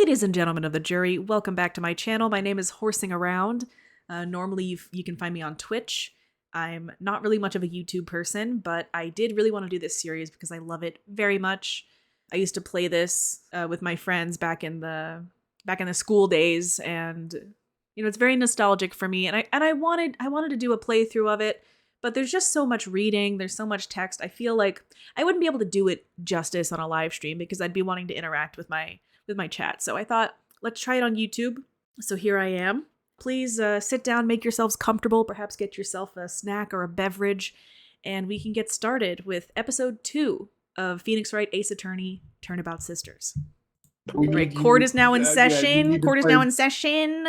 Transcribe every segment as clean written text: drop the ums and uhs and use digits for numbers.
Ladies and gentlemen of the jury, welcome back to my channel. My name is Horsing Around. Normally you can find me on Twitch. I'm not really much of a YouTube person, but I did really want to do this series because I love it very much. I used to play this with my friends back in the school days, and you know, it's very nostalgic for me. And I wanted to do a playthrough of it, but there's just so much reading, there's so much text. I feel like I wouldn't be able to do it justice on a live stream because I'd be wanting to interact with my chat. So I thought, let's try it on YouTube. So here I am. Please sit down, make yourselves comfortable, perhaps get yourself a snack or a beverage, and we can get started with episode 2 of Phoenix Wright Ace Attorney Turnabout Sisters. Right, court is now in session. Court is now in session.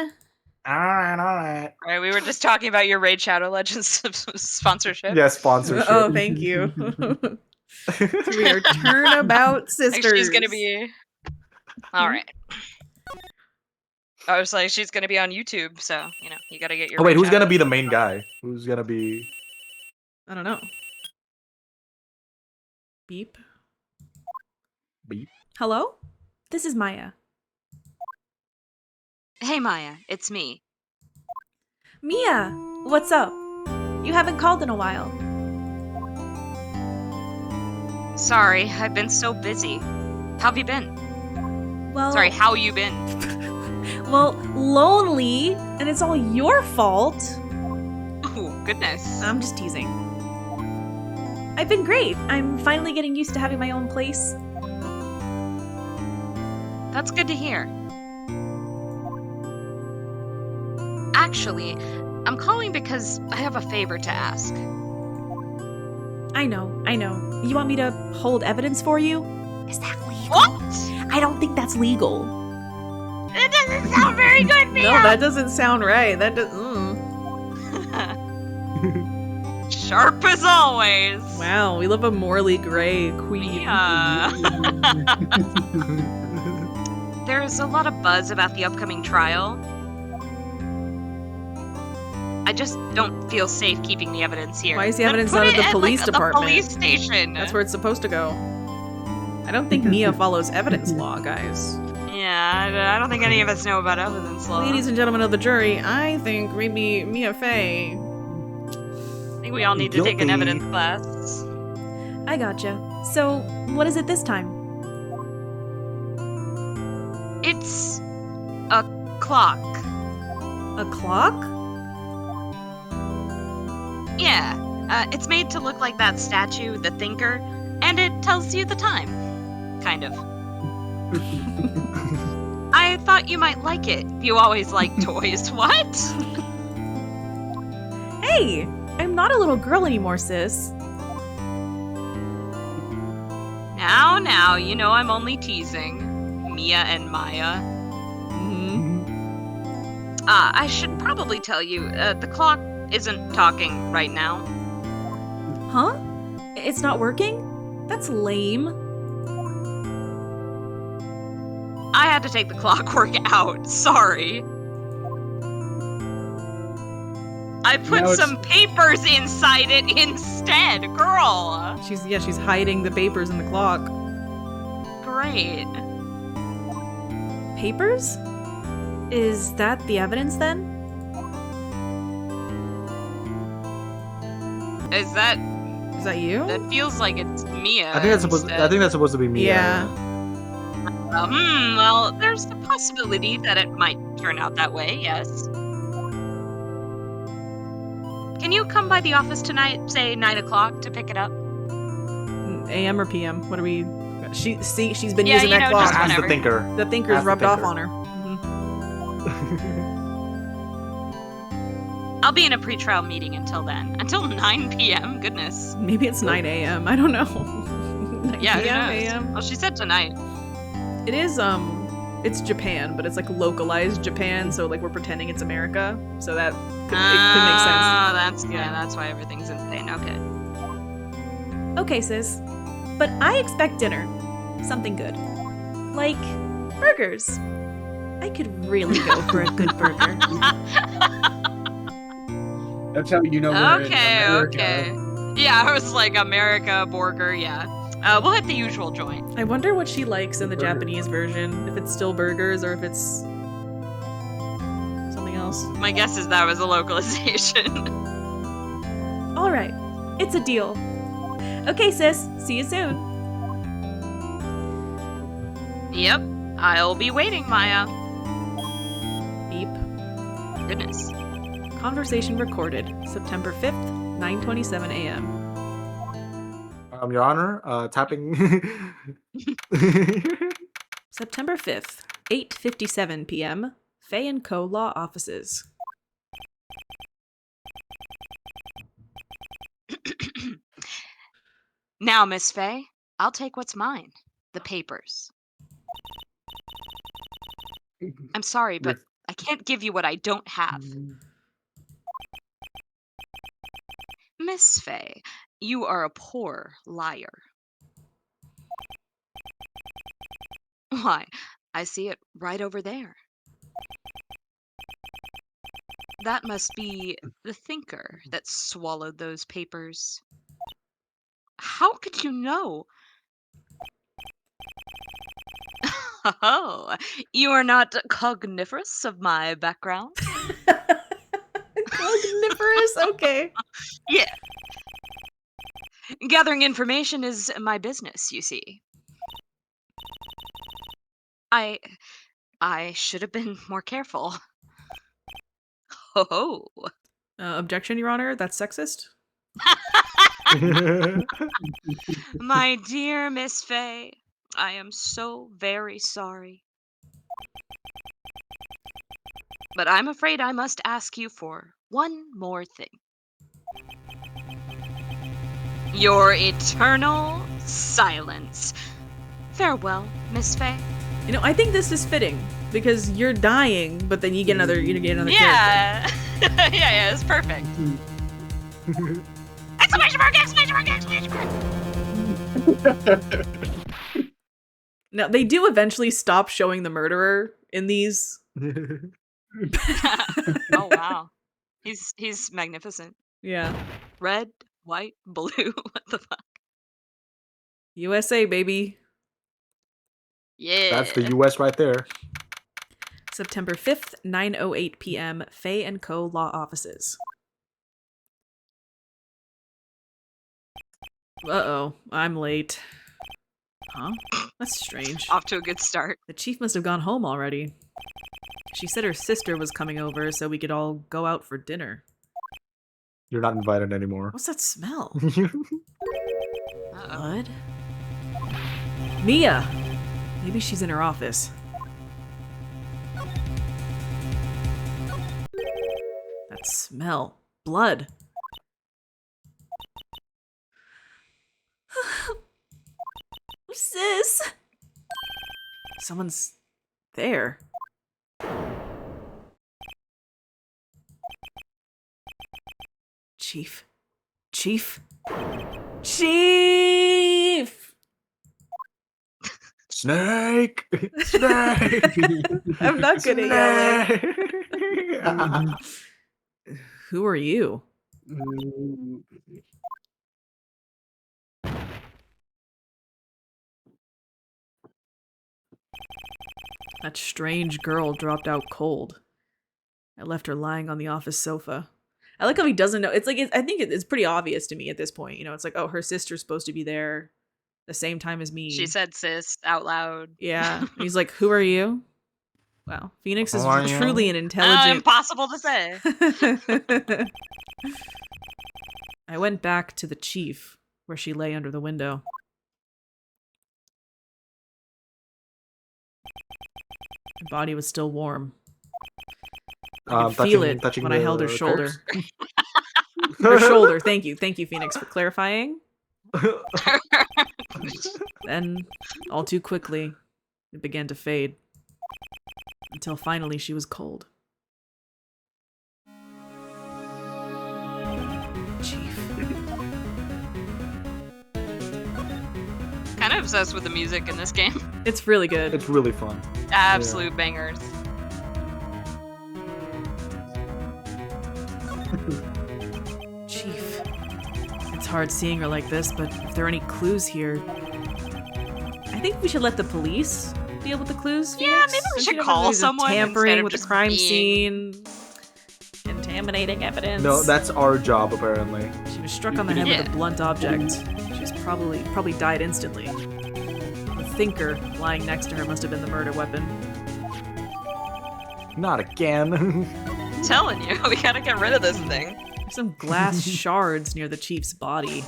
All right. All right, we were just talking about your Raid Shadow Legends sponsorship. Yeah, sponsorship. Oh, thank you. We are Turnabout Sisters. Like she's gonna be. All right. I was like, she's gonna be on YouTube, so you know you gotta get your. Oh wait, Raid who's Shadow. gonna be the main guy? Who's gonna be? I don't know. Beep. Beep. Hello? This is Maya. Hey Maya, it's me. Mia, what's up? You haven't called in a while. Sorry, I've been so busy. How have you been? Well, Sorry, how you been? well, lonely, and it's all your fault. Oh, goodness. I'm just teasing. I've been great. I'm finally getting used to having my own place. That's good to hear. Actually, I'm calling because I have a favor to ask. I know. You want me to hold evidence for you? Is that legal? What? I don't think that's legal. That doesn't sound very good, Mia! No, that doesn't sound right. That does. Sharp as always. Wow, we love a morally gray queen. Yeah. There's a lot of buzz about the upcoming trial. I just don't feel safe keeping the evidence here. Why is the Then evidence put not at it the police the department? police station. That's where it's supposed to go. I don't think Mia follows evidence law, guys. Yeah, I don't think any of us know about evidence law. Ladies and gentlemen of the jury, I think maybe Mia Fey. I think we all need to take an evidence class. I gotcha. So, what is it this time? It's a clock. A clock? Yeah, it's made to look like that statue, the Thinker, and it tells you the time. Kind of. I thought you might like it. You always like toys. What? Hey! I'm not a little girl anymore, sis. Now, you know I'm only teasing. Mia and Maya. I should probably tell you, the clock isn't talking right now. Huh? It's not working? That's lame. I had to take the clockwork out. Sorry. I put some papers inside it instead, girl. She's hiding the papers in the clock. Great. Papers? Is that the evidence then? Is that you? That feels like it's Mia. I think that's supposed to be Mia. Yeah. Well, there's the possibility that it might turn out that way, yes. Can you come by the office tonight, say 9 o'clock, to pick it up? AM or PM? What are we... She's been using that clock. just As the whenever. Thinker. The Thinker's rubbed off on her. I'll be in a pre-trial meeting until then. Until 9 p.m.? Goodness. Maybe it's 9 a.m. I don't know. Yeah, 9 who knows? a.m. Well, she said tonight. It is, it's Japan, but it's like localized Japan, so like we're pretending it's America. So that it could make sense. That's why everything's insane. Okay. Okay, sis. But I expect dinner. Something good. Like burgers. I could really go for a good burger. That's how you know we're in Okay. America. Yeah, I was like, America, burger, yeah. We'll hit the usual joint. I wonder what she likes in the Japanese version. If it's still burgers or if it's something else. My guess is that was a localization. All right, it's a deal. Okay, sis. See you soon. Yep, I'll be waiting, Maya. Beep. Goodness. Conversation recorded. September 5th, 9:27 a.m. Your Honor, tapping. September 5th, 8:57 p.m. Fay & Co. Law Offices. Now, Miss Fay, I'll take what's mine. The papers. I'm sorry, but I can't give you what I don't have. Miss Fay, you are a poor liar. Why, I see it right over there. That must be the thinker that swallowed those papers. How could you know? Oh, you are not cogniferous of my background? Cogniferous? Okay. Yeah. Gathering information is my business, you see. I should have been more careful. Ho ho. Objection, Your Honor. That's sexist. My dear Miss Fay, I am so very sorry. But I'm afraid I must ask you for one more thing. Your eternal silence. Farewell, Miss Fay. You know, I think this is fitting because you're dying, but then you get another character. Yeah. yeah, it's perfect. Exclamation mark, exclamation mark, exclamation mark. Now, they do eventually stop showing the murderer in these. Oh wow. He's magnificent. Yeah. Red, white, blue. What the fuck? USA, baby. Yeah. That's the U.S. right there. September 5th, 9:08 p.m. Fay & Co. Law Offices. Uh-oh, I'm late. Huh? That's strange. Off to a good start. The chief must have gone home already. She said her sister was coming over so we could all go out for dinner. You're not invited anymore. What's that smell? Uh-oh. Blood? Mia! Maybe she's in her office. That smell. Blood. Sis! Someone's there. Chief. Chief. Chief! Snake! Snake! I'm not good at yelling. Who are you? That strange girl dropped out cold. I left her lying on the office sofa. I like how he doesn't know. It's like, I think it's pretty obvious to me at this point. You know, it's like, oh, her sister's supposed to be there the same time as me. She said sis out loud. Yeah. And he's like, who are you? Wow. Phoenix is Who are you? truly an intelligent... Impossible to say. I went back to the chief, where she lay under the window. Her body was still warm. I could feel it when I held her shoulder. Her shoulder, thank you. Thank you, Phoenix, for clarifying. Then, all too quickly, it began to fade. Until finally she was cold. Chief. Kind of obsessed with the music in this game. It's really good. It's really fun. Absolute bangers. Chief. It's hard seeing her like this, but if there are any clues here, I think we should let the police deal with the clues. Yeah, Phoenix. maybe we Don't should you know call there's a someone instead tampering of with the just crime being- scene, contaminating evidence. No, that's our job apparently. She was struck on the head with a blunt object. She's probably died instantly. The thinker lying next to her must have been the murder weapon. Not again. I'm telling you, we gotta get rid of this thing. There's some glass shards near the chief's body.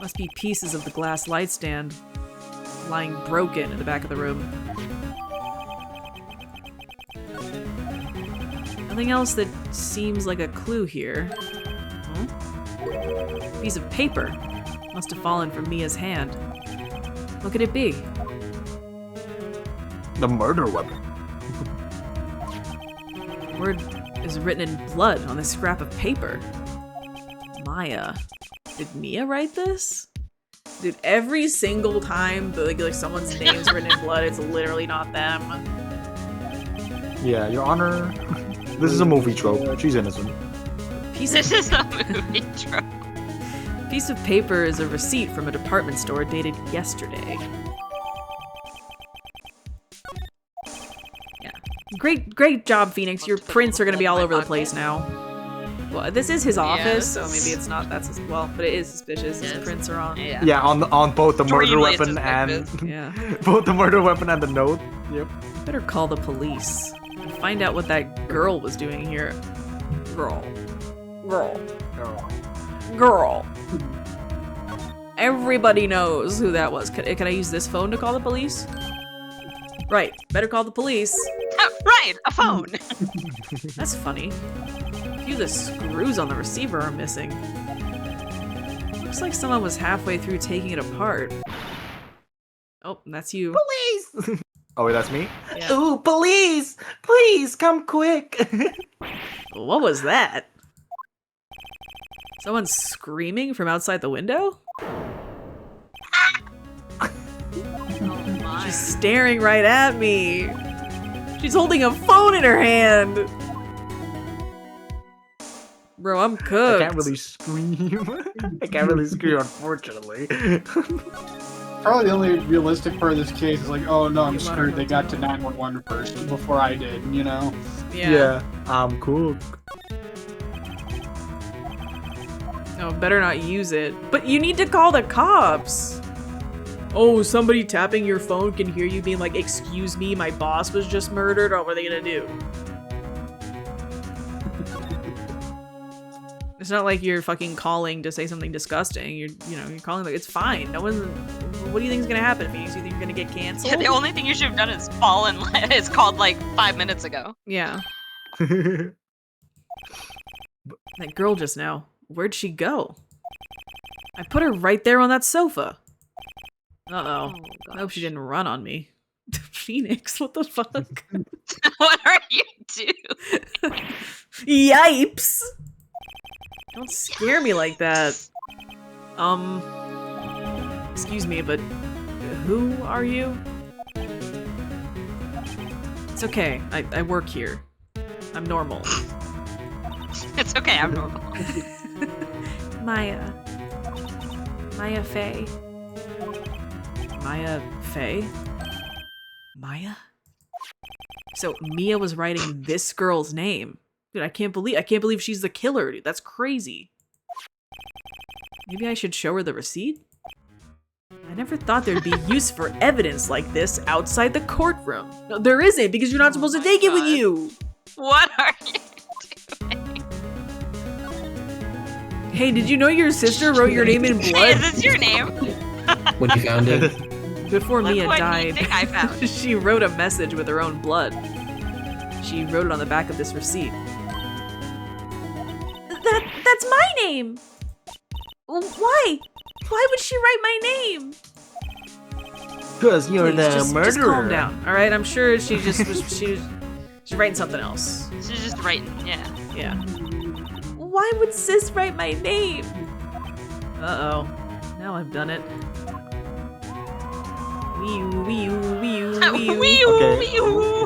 Must be pieces of the glass light stand lying broken in the back of the room. Nothing else that seems like a clue here. Piece of paper. Must have fallen from Mia's hand. What could it be? The murder weapon. Word is written in blood on this scrap of paper. Maya. Did Mia write this? Dude, every single time like someone's name's written in blood, it's literally not them. Yeah, Your Honor. This is a movie trope. She's innocent. This is a movie trope. Piece of paper is a receipt from a department store dated yesterday. Yeah. Great job, Phoenix. Your prints are gonna be all over the place now. Well, this is his office, so maybe it's not. Well, but it is suspicious. His prints are on. Yeah, on both the murder Extremely weapon and Yeah. both the murder weapon and the note. Yep. Better call the police and find out what that girl was doing here. Girl. Everybody knows who that was. Can I use this phone to call the police? Right. Better call the police. Right, a phone. That's funny. A few of the screws on the receiver are missing. Looks like someone was halfway through taking it apart. Oh, that's you. Police! Oh, wait, that's me? Yeah. Ooh, police! Please, come quick! What was that? Someone screaming from outside the window? Oh my. She's staring right at me. She's holding a phone in her hand. Bro, I'm cooked. I can't really scream. I can't really scream, unfortunately. Probably the only realistic part of this case is like, oh no, I'm screwed. They got to 911 first before I did, you know? Yeah. I'm cool. No, better not use it. But you need to call the cops. Oh, somebody tapping your phone can hear you being like, excuse me, my boss was just murdered. Oh, what are they gonna do? It's not like you're fucking calling to say something disgusting. You're calling like, it's fine. No one. What do you think is gonna happen, Phoenix? You think you're gonna get canceled? Yeah, the only thing you should have done is fall and it's called like 5 minutes ago. Yeah. That girl just now. Where'd she go? I put her right there on that sofa. Uh-oh. I hope she didn't run on me. Phoenix, what the fuck? What are you doing? Yipes! Don't scare me like that. Excuse me, but who are you? It's okay. I work here. I'm normal. It's okay, I'm normal. Maya. Maya Faye. Maya Faye? Maya? So Mia was writing this girl's name. Dude, I can't believe she's the killer, dude. That's crazy. Maybe I should show her the receipt? I never thought there'd be use for evidence like this outside the courtroom. No, there isn't, because you're not supposed to take it with you. What are you doing? Hey, did you know your sister wrote your name in blood? Is this your name? When you found it. Before Look Mia what you died, think I found. she wrote a message with her own blood. She wrote it on the back of this receipt. That's my name! Why? Why would she write my name? Because you're Please, the just murderer. calm down, alright? I'm sure she just was, she's writing something else. She's just writing, yeah. Yeah. Why would sis write my name? Uh-oh. Now I've done it. Wee-oo. Okay,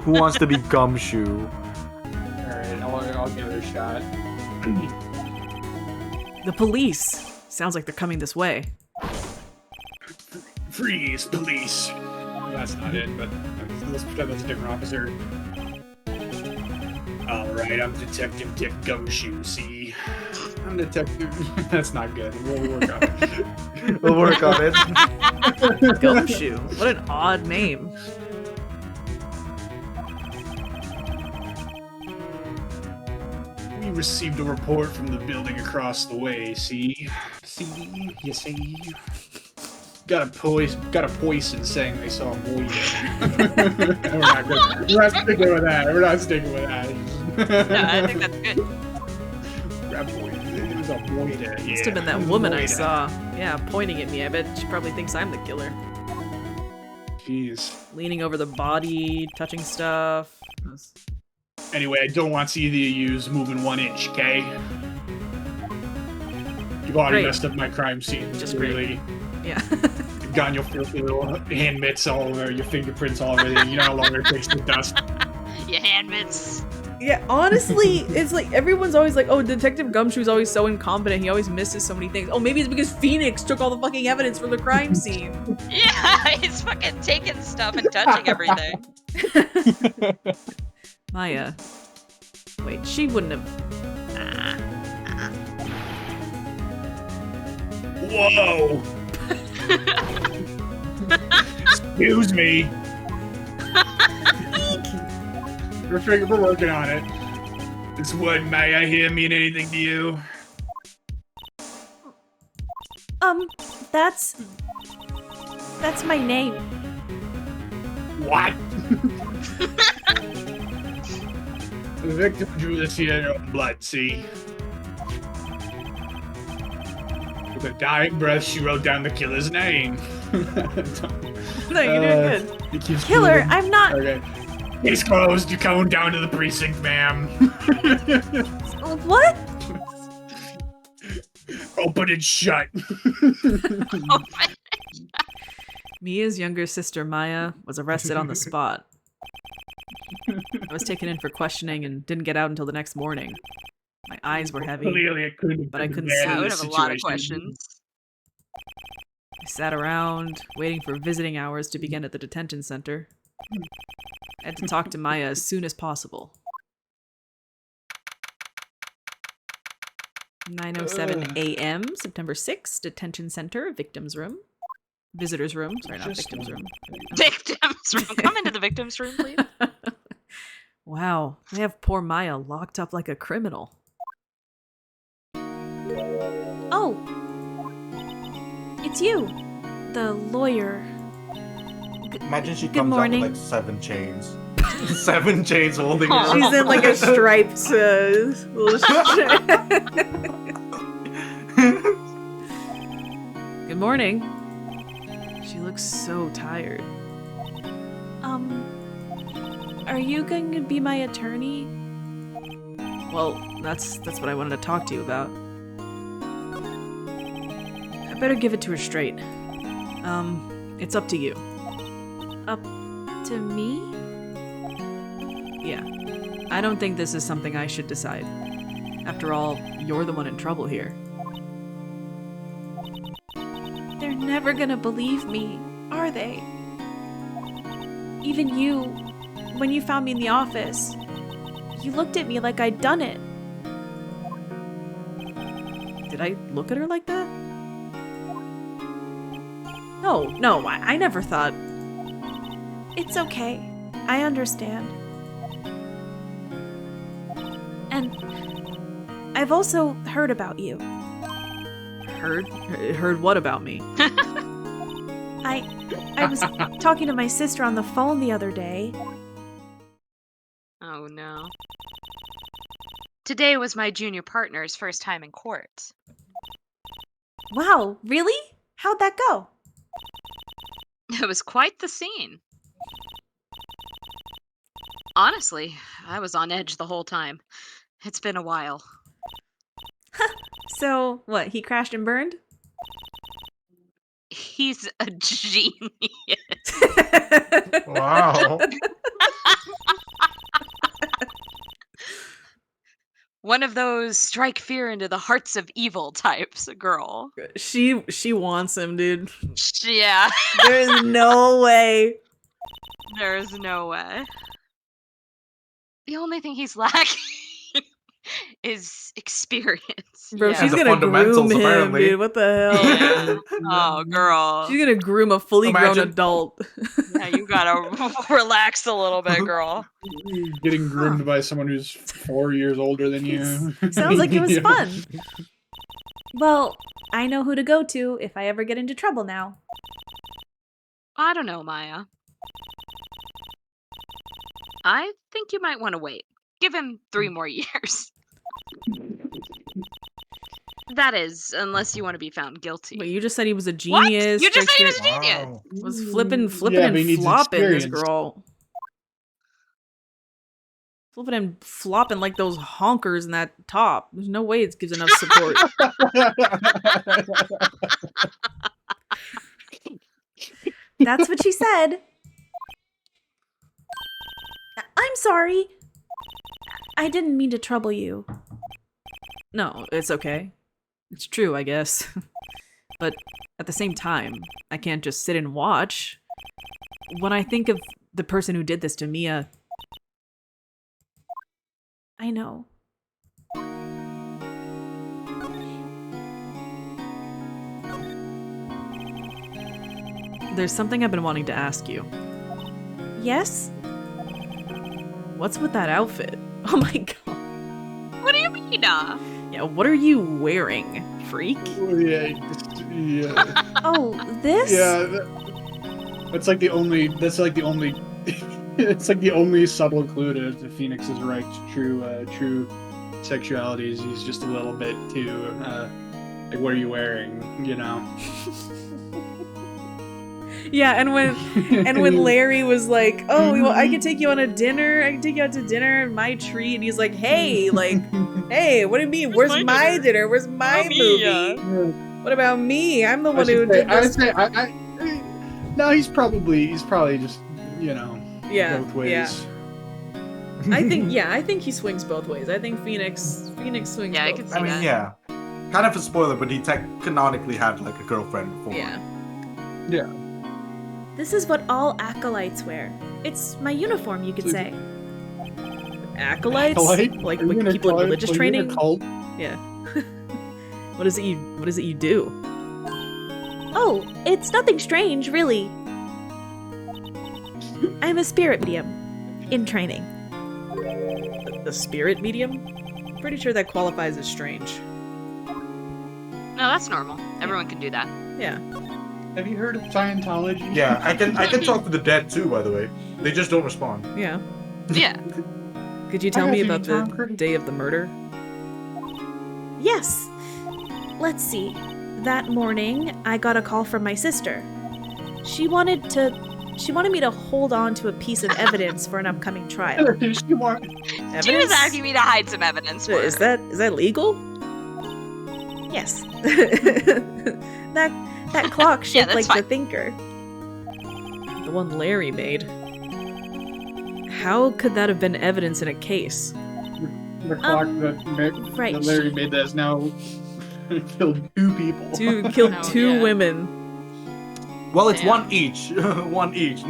who wants to be Gumshoe? Alright, I'll give it a shot. The police. Sounds like they're coming this way. Freeze, police. That's not it, but let's pretend that's a different officer. Alright, I'm Detective Dick Gumshoe, see? I'm Detective... That's not good. We'll work on it. We'll work on it. Gumshoe. What an odd name. We received a report from the building across the way, see? See? You see? Got a poison saying they saw a boy there. We're not sticking with that. We're not sticking with that. No, I think that's good. It was a boy there. Yeah. Must have been that woman I saw. Yeah, pointing at me. I bet she probably thinks I'm the killer. Jeez. Leaning over the body, touching stuff. Anyway, I don't want either of you moving 1 inch, okay? You've already Great. messed up my crime scene. Just really. Yeah. You've gotten your filthy little hand mitts all over, your fingerprints all over there. You know how long it takes to dust. Your hand mitts. Yeah, honestly, it's like everyone's always like, oh, Detective Gumshoe's always so incompetent. He always misses so many things. Oh, maybe it's because Phoenix took all the fucking evidence from the crime scene. Yeah, he's fucking taking stuff and touching everything. Maya. Wait, she wouldn't have... Whoa! Excuse me. We're working on it. This word Maya here mean anything to you? That's my name. What? The victim drew this here in her own blood, see? With a dying breath, she wrote down the killer's name. No, you're doing good. It keeps Killer, moving. I'm not. Okay. Case closed. You're going down to the precinct, ma'am. What? Open and shut. Oh my. Mia's younger sister, Maya, was arrested on the spot. I was taken in for questioning and didn't get out until the next morning. My eyes were heavy. Clearly, it couldn't But I couldn't Yeah, I see. would have a lot of questions. I sat around, waiting for visiting hours to begin at the detention center. I had to talk to Maya as soon as possible. 9:07 a.m., September 6th, detention center, victim's room. Visitor's room, sorry, not victim's room. Victims room. Come into the victims room, please. Wow, they have poor Maya locked up like a criminal. Oh. It's you. The lawyer. Imagine she Good comes morning. out with like 7 chains. 7 chains holding Aw. her. She's in like a striped little Good morning. She looks so tired. Are you going to be my attorney? Well, that's what I wanted to talk to you about. I better give it to her straight. It's up to you. Up to me? Yeah. I don't think this is something I should decide. After all, you're the one in trouble here. They're never gonna believe me, are they? Even you, when you found me in the office, you looked at me like I'd done it. Did I look at her like that? No, I never thought... It's okay. I understand. And I've also heard about you. Heard what about me? I was talking to my sister on the phone the other day. Oh no. Today was my junior partner's first time in court. Wow, really? How'd that go? It was quite the scene. Honestly, I was on edge the whole time. It's been a while. So, what, he crashed and burned? He's a genius. Wow. One of those strike fear into the hearts of evil types, girl. She wants him, dude. Yeah, There's no way. there's no way. The only thing he's lacking is experience. Bro, Yeah. she's the gonna fundamentals, groom him, apparently. dude. What the hell? Yeah. Oh, girl. She's gonna groom a fully grown Imagine. adult. Yeah, you gotta relax a little bit, girl. Getting groomed by someone who's 4 years older than you. Sounds like it was Yeah. fun. Well, I know who to go to if I ever get into trouble now. I don't know, Maya. I think you might want to wait. Give him 3 more years. That is, unless you want to be found guilty. But you just said he was a What? genius. You just said he was a trickster- genius. Wow. was flipping Yeah, but he and needs flopping this experience. girl. Flipping and flopping like those honkers in that top. There's no way it gives enough support. That's what she said. I'm sorry. I didn't mean to trouble you. No, it's okay. It's true, I guess. But at the same time, I can't just sit and watch. When I think of the person who did this to Mia, I know. there's something I've been wanting to ask you. Yes? What's with that outfit? Oh my god. What do you mean? Yeah, what are you wearing, freak? Yeah, Oh, this? yeah. That's like the only. It's like the only subtle clue to Phoenix's Wright's true sexuality is he's just a little bit too like, what are you wearing? You know. Yeah, and when Larry was like, "Oh, well, I could take you on a dinner. I can take you out to dinner, my treat," and he's like, "Hey, hey, what do you mean? Where's my dinner? Where's my movie? What about me? I'm the one who did I this." would say no, he's probably just Yeah, both ways. yeah. I think he swings both ways. I think Phoenix swings Yeah, I both can ways. see I mean, that. yeah. Kind of a spoiler, but he canonically had like a girlfriend before. Yeah. This is what all acolytes wear. It's my uniform, you could So- say. Acolytes? Acolyte? Like Are you in a people in cult? religious Are you in a training? cult? Yeah. What is it you do? Oh, it's nothing strange, really. I'm a spirit medium. In training. The spirit medium? Pretty sure that qualifies as strange. No, that's normal. Everyone can do that. Yeah. Have you heard of Scientology? Yeah, I can talk to the dead too, by the way. They just don't respond. Yeah. Yeah. Could you tell I me have about any the concrete- day of the murder? Yes. Let's see. That morning, I got a call from my sister. She wanted me to hold on to a piece of evidence for an upcoming trial. She want- She was Evidence? asking me to hide some evidence for Is her. that legal? Yes. That clock shaped that's like fine. the thinker. The one Larry made. How could that have been evidence in a case? The clock right, that Larry she- made that has now killed 2 people. Killed Oh, two yeah. women. Well, it's Damn. one each. One each.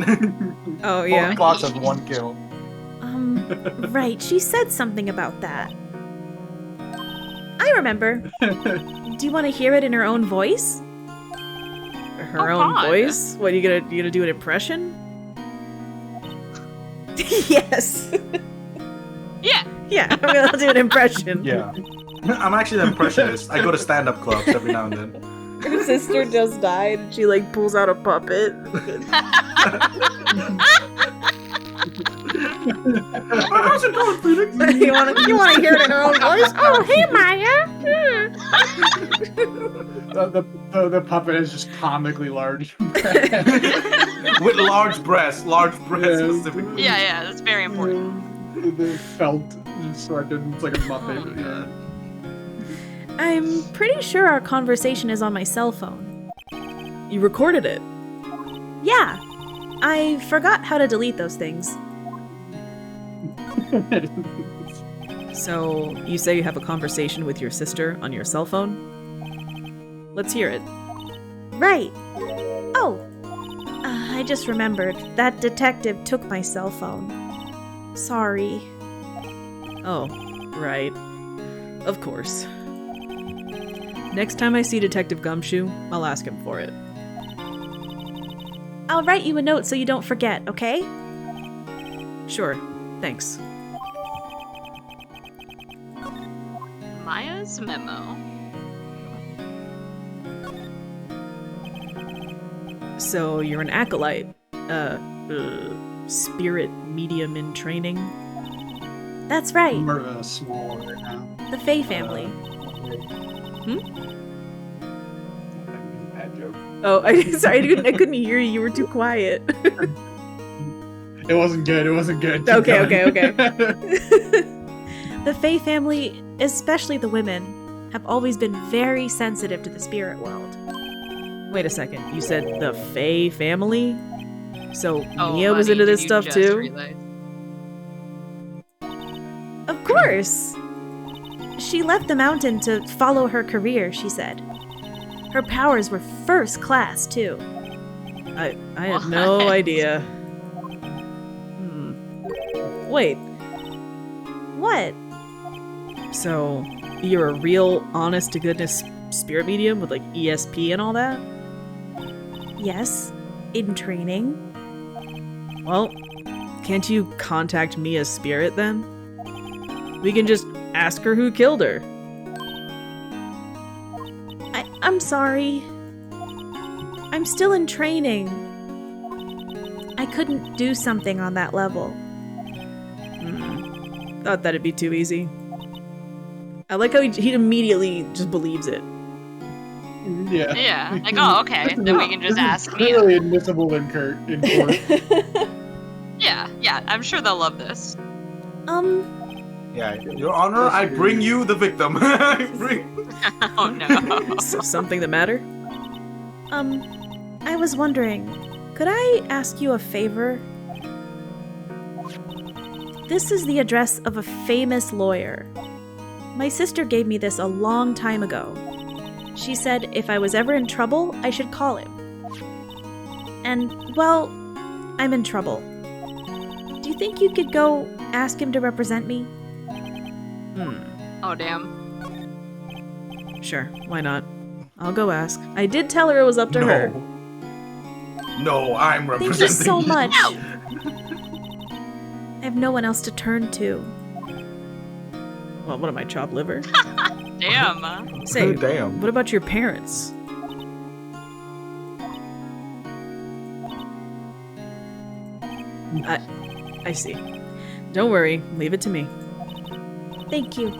Oh Both yeah. clocks have 1 kill. Right, she said something about that. I remember. Do you want to hear it in her own voice? Her Oh, own God. voice? What, you gonna do an impression? Yes. Yeah. Yeah, I'm gonna do an impression. Yeah. I'm actually an impressionist. I go to stand-up clubs every now and then. Her sister just died and she like pulls out a puppet. How's it going, Felix? you wanna hear it in her own voice? Oh, hey Maya! The puppet is just comically large. With large breasts Yeah. specifically. Yeah, that's very important. The felt just like it's like a muppet. Oh, yeah. I'm pretty sure our conversation is on my cell phone. You recorded it. Yeah. I forgot how to delete those things. So, you say you have a conversation with your sister on your cell phone? Let's hear it. Right. Oh, I just remembered. That detective took my cell phone. Sorry. Oh, right. Of course. Next time I see Detective Gumshoe, I'll ask him for it. I'll write you a note so you don't forget, okay? Sure, thanks. Maya's memo. So, you're an acolyte. Spirit medium in training? That's right. More of a small one right now. The Faye family. Bad joke. Oh, sorry, I couldn't hear you. You were too quiet. It wasn't good. It wasn't good. Keep Okay. going. The Faye family, especially the women, have always been very sensitive to the spirit world. Wait a second. You said the Faye family? So Oh, Mia was honey, into did this you stuff just too? realize? Of course! She left the mountain to follow her career, she said. Her powers were first class, too. I had no What? idea. Wait, What? so you're a real honest to goodness spirit medium with like ESP and all that? Yes, in training. Well, can't you contact Mia's spirit then? We can just ask her who killed her. I'm sorry. I'm still in training. I couldn't do something on that level. Thought that'd be too easy. I like how he immediately just believes it. Yeah. Yeah, like, oh, okay, then we can just ask Mia. Clearly admissible in court. Yeah, I'm sure they'll love this. Yeah, Your Honor, I bring you the victim. Oh no. Something the matter? I was wondering, could I ask you a favor? This is the address of a famous lawyer. My sister gave me this a long time ago. She said if I was ever in trouble, I should call him. And, well, I'm in trouble. Do you think you could go ask him to represent me? Oh damn. Sure, why not? I'll go ask. I did tell her it was up to her. No, I'm Thank representing you so much. No. I have no one else to turn to. Well, what am I, chopped liver? Damn. Say, Damn. what about your parents? I see. Don't worry, leave it to me. Thank you.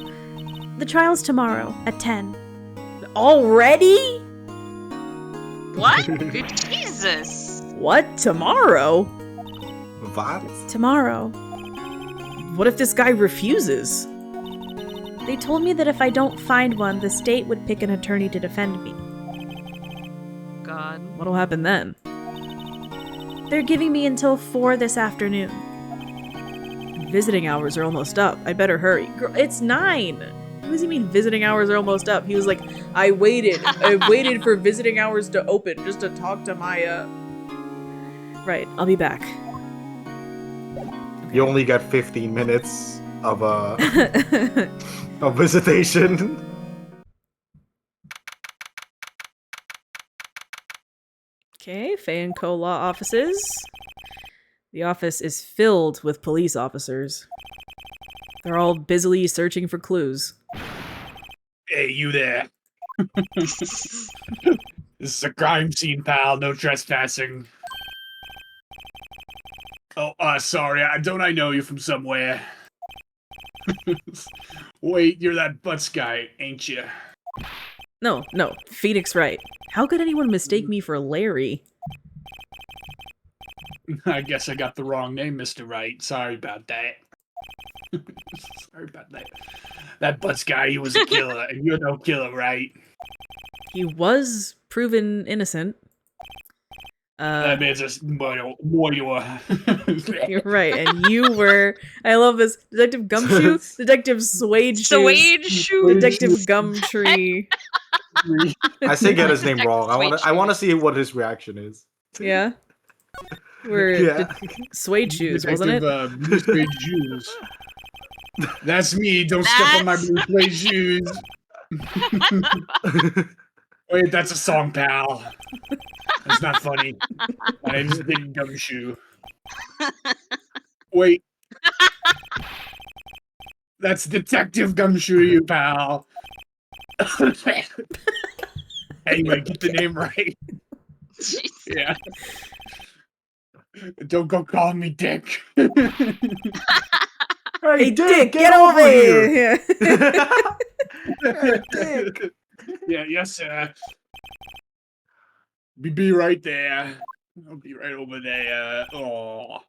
The trial's tomorrow at 10. Already? What? Jesus. What? Tomorrow? What? Tomorrow. What if this guy refuses? They told me that if I don't find one, the state would pick an attorney to defend me. God. What'll happen then? They're giving me until 4 this afternoon. Visiting hours are almost up. I better hurry. Girl, it's 9. What does he mean visiting hours are almost up? He was like, I waited for visiting hours to open just to talk to Maya. Right, I'll be back. You only got 15 minutes of of visitation. Okay, Faye and Co. law offices. The office is filled with police officers. They're all busily searching for clues. Hey, you there. This is a crime scene, pal. No trespassing. Oh, sorry. Don't I know you from somewhere? Wait, you're that Butts guy, ain't you? No, Phoenix Wright. How could anyone mistake me for Larry? I guess I got the wrong name, Mr. Wright. Sorry about that. Sorry about that. That Butts guy, he was a killer, and you're no killer, right? He was proven innocent. That means it's more. You're right, and you were. I love this. Detective Gumshoe, Detective Suede Shoes, Suede shoes. Detective Gumtree. I say get his name Detective wrong. Suede I want to Shoes. see what his reaction is. Yeah. We're Yeah. Suede Shoes, wasn't it? Blue suede shoes. That's me. Don't step on my blue suede shoes. Wait, that's a song, pal. That's not funny. My name's Big Gumshoe. Wait. That's Detective Gumshoe, you pal. Anyway, get the name right. Jeez. Yeah. Don't go calling me Dick. Hey, Dick, get over here! Dick. Yeah, yes, sir. Be right there. I'll be right over there. Oh.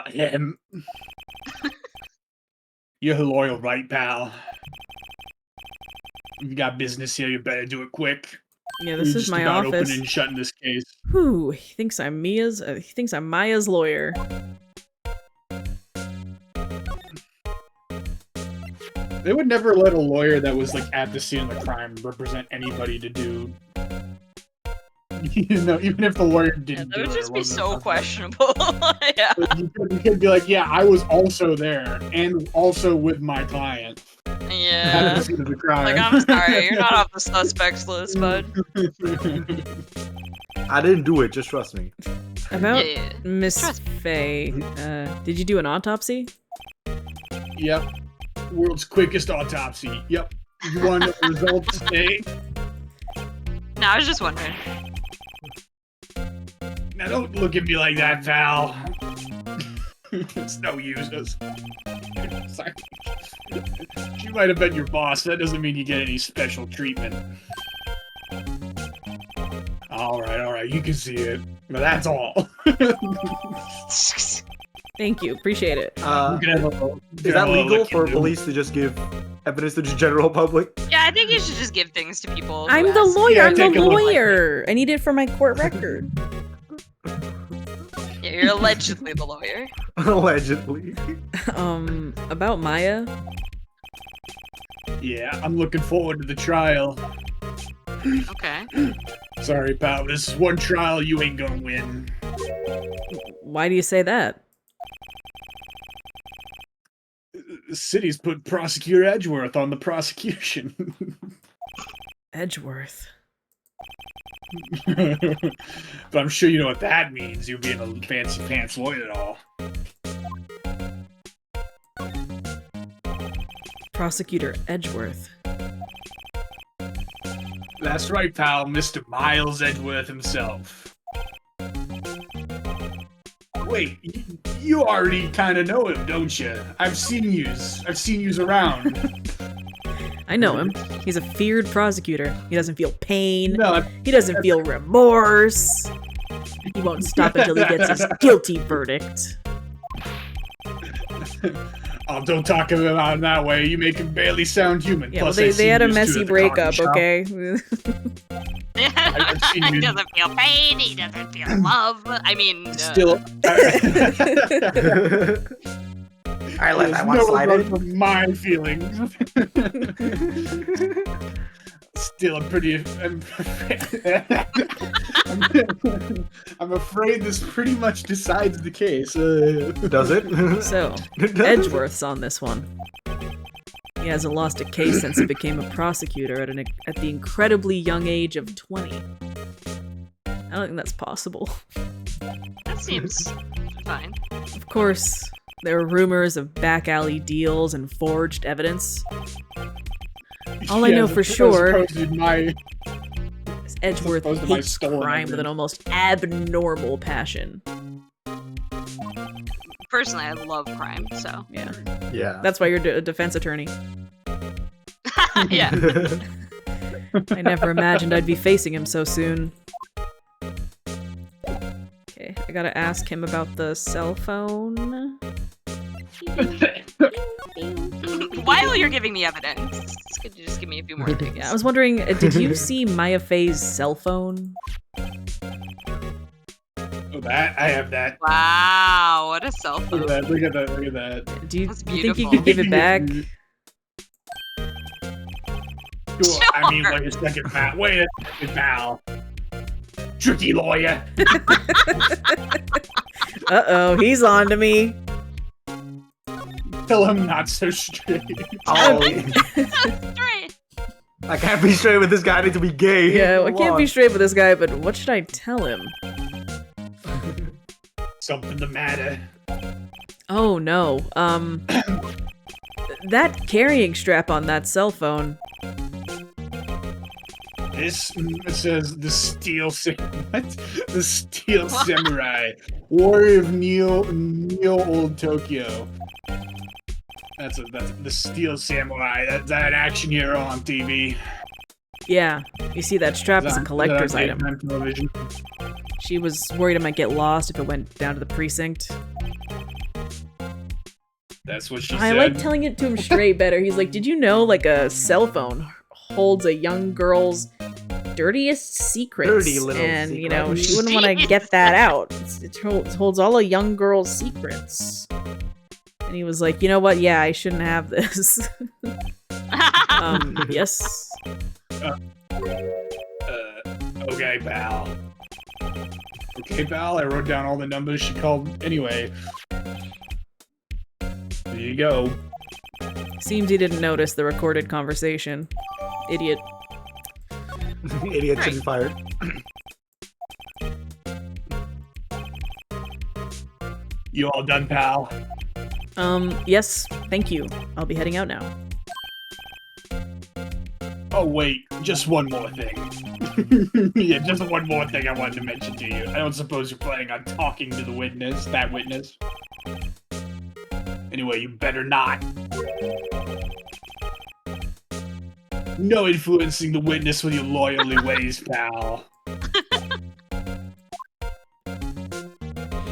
Him. You're loyal, right, pal? If you got business here, you better do it quick. Yeah, We're this is just my about office. opening and shutting this case. Whew, he thinks I'm Maya's lawyer. They would never let a lawyer that was like at the scene of the crime represent anybody to do. You know, even if the lawyer Yeah, didn't that do would it, just it be wasn't so something- questionable. Yeah. You could be like, yeah, I was also there, and also with my client at Yeah. the scene of the crime. Like, I'm sorry, you're not off the suspects list, bud. I didn't do it. Just trust me. About Yeah. Miss Trust Faye, did you do an autopsy? Yep. World's quickest autopsy. Yep. You want to know the results today? No, I was just wondering. Now don't look at me like that, pal. It's no use. Sorry. She might have been your boss. That doesn't mean you get any special treatment. All right. You can see it. But that's all. Thank you, appreciate it. You can have a- Is that legal look for into- police to just give evidence to the general public? Yeah, I think you should just give things to people. who I'm the ask. lawyer, Yeah, I'm the take a look. lawyer! I need it for my court record. Yeah, you're allegedly the lawyer. Allegedly. About Maya, Yeah, I'm looking forward to the trial. Okay. Sorry, pal. This is one trial you ain't gonna win. why do you say that? The city's put Prosecutor Edgeworth on the prosecution. Edgeworth. But I'm sure you know what that means, you being a fancy pants lawyer and all. Prosecutor Edgeworth. That's right, pal. Mr. Miles Edgeworth himself. Wait, you already kind of know him, don't you? I've seen yous. I've seen yous around. I know him. He's a feared prosecutor. He doesn't feel pain. No, He doesn't feel remorse. He won't stop until he gets his guilty verdict. oh, don't talk about him that way. You make him barely sound human. Yeah, well, Plus, they had a I've seen yous messy too at the breakup, coffee shop. okay? I've seen He you- doesn't feel pain, he doesn't feel love. I mean, Still. Alright, let that one no slide regard in. for my feelings. Still, I'm pretty. I'm afraid this pretty much decides the case. Does it? So, Edgeworth's on this one. He hasn't lost a case since he became a prosecutor at the incredibly young age of 20. I don't think that's possible. that seems fine. Of course, there are rumors of back alley deals and forged evidence. All I know for sure is Edgeworth opposed to my hates stolen crime with an evidence. almost abnormal passion. Personally, I love crime, so. Yeah, Yeah. that's why you're a defense attorney. Yeah. I never imagined I'd be facing him so soon. Okay, I gotta ask him about the cell phone. While you're giving me evidence, could you just give me a few more things? Yeah, I was wondering, did you see Maya Faye's cell phone? that. I have that. Wow, what a cell Look phone. at that. Look at that. Look at that. Do you That's think you beautiful. could give it back? Cool. I mean, wait a second, pal. Wait a second, pal. Tricky lawyer. Uh-oh, he's on to me. Tell him not so straight. Oh, Straight. I can't be straight with this guy. I need to be gay. Yeah, I Come can't on. be straight with this guy, but what should I tell him? Something the matter. Oh no, that carrying strap on that cell phone. This it says the steel what? The steel samurai, warrior of Neo Old Tokyo. That's the steel samurai. That's an action hero on TV. Yeah, you see that strap is a Is that collector's on item. daytime television? She was worried I might get lost if it went down to the precinct. That's what she I said. like telling it to him straight better. He's like, did you know like a cell phone holds a young girl's dirtiest secrets? Dirty little and, you know, secret. she wouldn't want to get that out. It holds all a young girl's secrets. And he was like, you know what? Yeah, I shouldn't have this. Yes. Okay, pal. Okay, pal. I wrote down all the numbers she called. Anyway, there you go. Seems he didn't notice the recorded conversation. Idiot. Idiot should be fired. You all done, pal? Yes, thank you. I'll be heading out now. Oh wait, just one more thing. Yeah, just one more thing I wanted to mention to you. I don't suppose you're planning on talking to the witness, that witness. Anyway, you better not. No influencing the witness with your lawyerly ways, pal.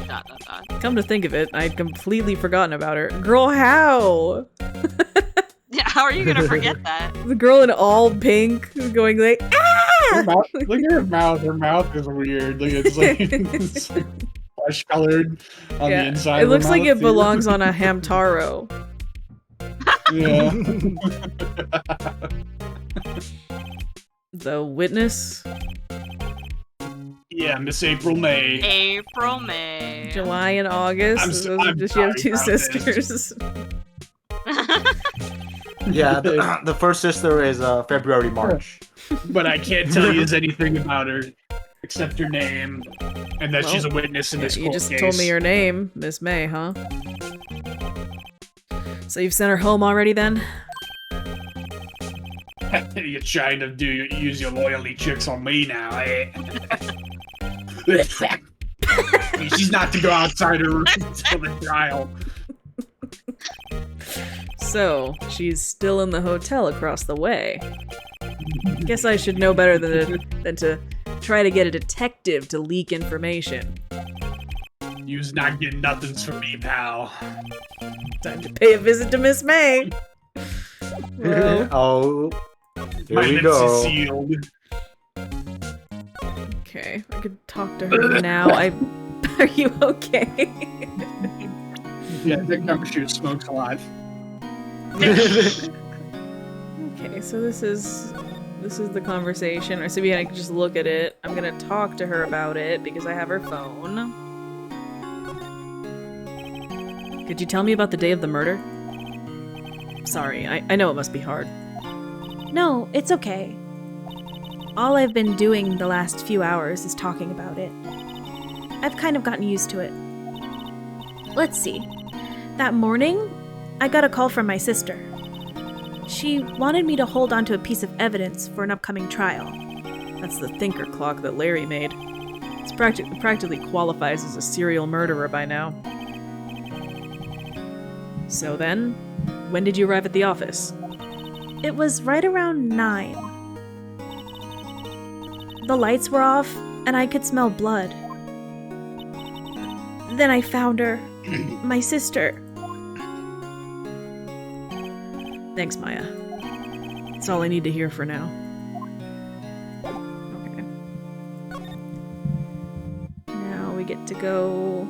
Dot, dot, dot. Come to think of it, I'd completely forgotten about her. Girl, how? Yeah, how are you gonna forget that? The girl in all pink going like, Her ah! mouth, look at her mouth. Her mouth is weird. Look, it's like, it's like flesh colored on the inside. It of her looks like mouth, it too. belongs on a Hamtaro. Yeah. The witness? Yeah, Miss April May. April, May. July and August? I'm so- I'm Does she have sorry two about this. sisters? Yeah, the first sister is February, March. But I can't tell you anything about her except her name and that she's a witness in this You court just case. told me her name, Miss May, huh? So you've sent her home already then? You're trying to use your loyalty tricks on me now, eh? She's not to go outside her room until the trial. So, she's still in the hotel across the way. Guess I should know better than to try to get a detective to leak information. You's not getting nothings from me, pal. Time to pay a visit to Miss May. Well, Oh, here My we lips go. is sealed. okay, I could talk to her now. Are you okay? Yeah, the cover shoot smokes a lot. Okay, so this is the conversation. Or so I can just look at it. I'm gonna talk to her about it because I have her phone. Could you tell me about the day of the murder? Sorry, I know it must be hard. No, it's okay. All I've been doing the last few hours is talking about it. I've kind of gotten used to it. Let's see. That morning, I got a call from my sister. She wanted me to hold onto a piece of evidence for an upcoming trial. That's the thinker clock that Larry made. It's practically qualifies as a serial murderer by now. So then, when did you arrive at the office? It was right around 9. The lights were off, and I could smell blood. Then I found her. My sister. Thanks, Maya. That's all I need to hear for now. Okay. Now we get to go...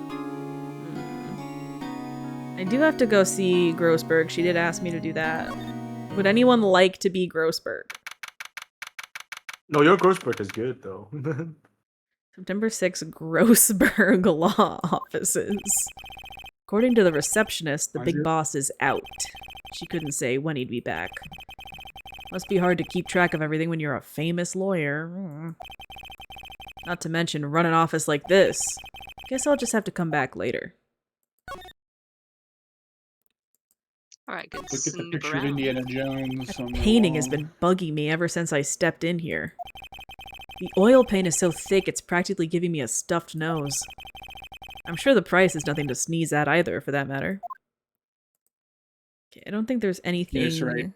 I do have to go see Grossberg. She did ask me to do that. Would anyone like to be Grossberg? No, your Grossberg is good though. September 6th, Grossberg Law Offices. According to the receptionist, the big boss is out. She couldn't say when he'd be back. Must be hard to keep track of everything when you're a famous lawyer. Not to mention run an office like this. Guess I'll just have to come back later. Alright, good. Look at the snoop picture of around. Indiana Jones. That on the painting has wall. been bugging me ever since I stepped in here. The oil paint is so thick it's practically giving me a stuffed nose. I'm sure the price is nothing to sneeze at either, for that matter. Okay, I don't think there's anything... Yes, right.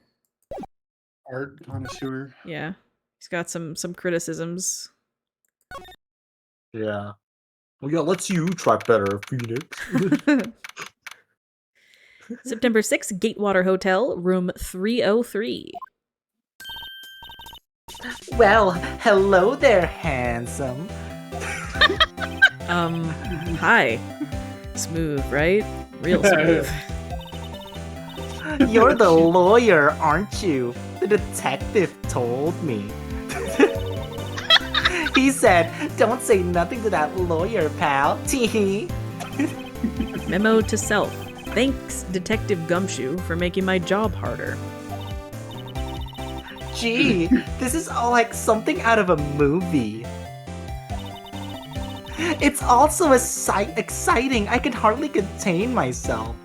Art connoisseur. Yeah. He's got some criticisms. Yeah. Well, yeah, let's you try better, Phoenix. September 6th, Gatewater Hotel, room 303. Well, hello there, handsome. Hi. Smooth, right? Real smooth. You're the lawyer, aren't you? The detective told me. He said, don't say nothing to that lawyer, pal. Tee. Memo to self. Thanks, Detective Gumshoe, for making my job harder. Gee, this is all like something out of a movie. It's also exciting. I can hardly contain myself.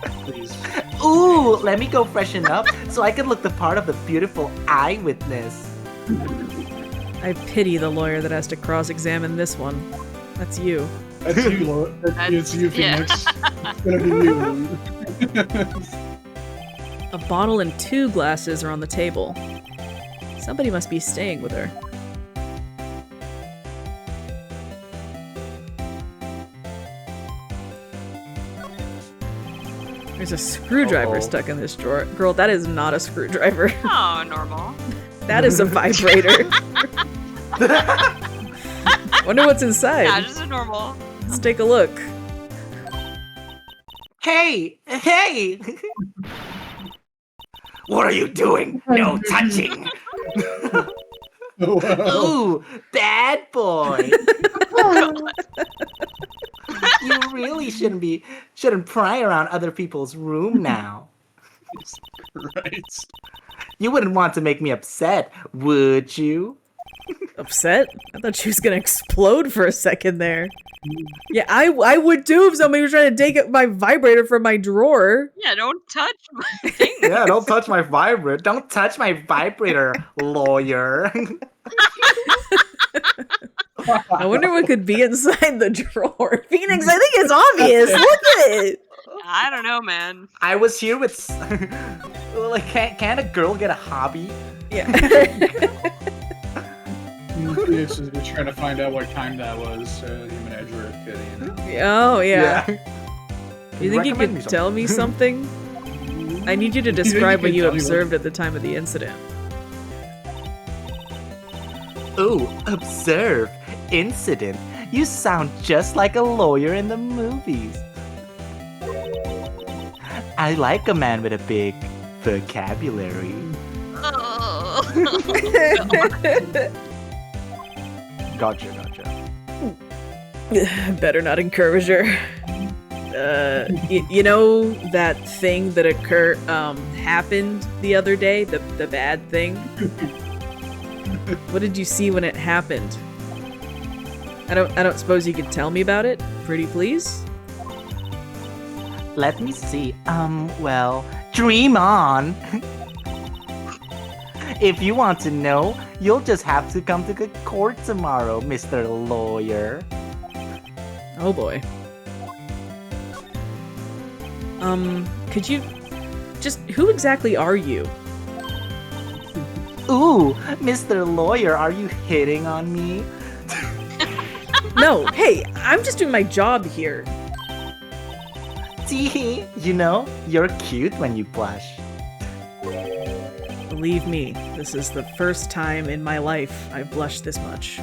Please. Ooh, let me go freshen up so I can look the part of the beautiful eyewitness. I pity the lawyer that has to cross-examine this one. That's you. That's you, Lord. It's you, yeah. Phoenix. It's gonna be you. A bottle and 2 glasses are on the table. Somebody must be staying with her. There's a screwdriver stuck in this drawer. Girl, that is not a screwdriver. Oh, normal. That is a vibrator. Wonder what's inside. Yeah, just a normal. Let's take a look. Hey! Hey! What are you doing? No touching! Oh, wow. Ooh, bad boy! You really shouldn't pry around other people's room now. Right. You wouldn't want to make me upset, would you? Upset? I thought she was gonna explode for a second there. Yeah, I would too if somebody was trying to take my vibrator from my drawer. Yeah, don't touch my thing. Yeah, don't touch my vibrator. Don't touch my vibrator, lawyer. I wonder what could be inside the drawer. Phoenix, I think it's obvious. Look at it. I don't know, man. I was here with... like, can't a girl get a hobby? Yeah. Phoenix is just trying to find out what time that was. Human edge or a kitty, you know? Oh, yeah. You think you Recommend me could tell me something? I need you to describe what you observed at the time of the incident. Ooh, observe. Incident. You sound just like a lawyer in the movies. I like a man with a big vocabulary. Oh. Gotcha. Better not encourage her. You know that thing that happened the other day? The bad thing? What did you see when it happened? I don't suppose you could tell me about it? Pretty please? Let me see. Well, dream on. If you want to know, you'll just have to come to the court tomorrow, Mr. Lawyer. Oh boy. Could you just who exactly are you? Ooh, Mr. Lawyer, are you hitting on me? No, hey, I'm just doing my job here. Tee, you know, you're cute when you blush. Believe me, this is the first time in my life I've blushed this much.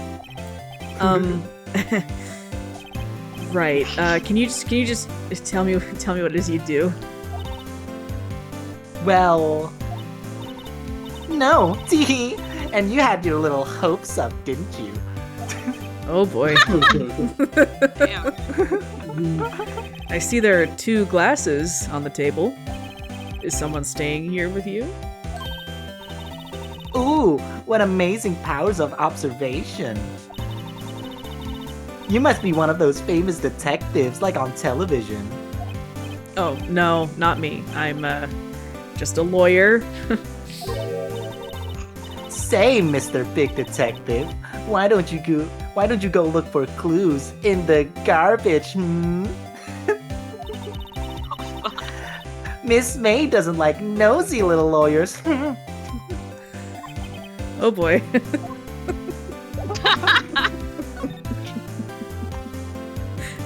Right. Can you just tell me what it is you do? Well, no, tee. And you had your little hopes up, didn't you? Oh boy. Damn. I see there are 2 glasses on the table. Is someone staying here with you? Ooh, what amazing powers of observation. You must be one of those famous detectives like on television. Oh, no, not me. I'm, just a lawyer. Say, Mr. Big Detective, why don't you go look for clues in the garbage, hmm? Miss May doesn't like nosy little lawyers. Oh boy.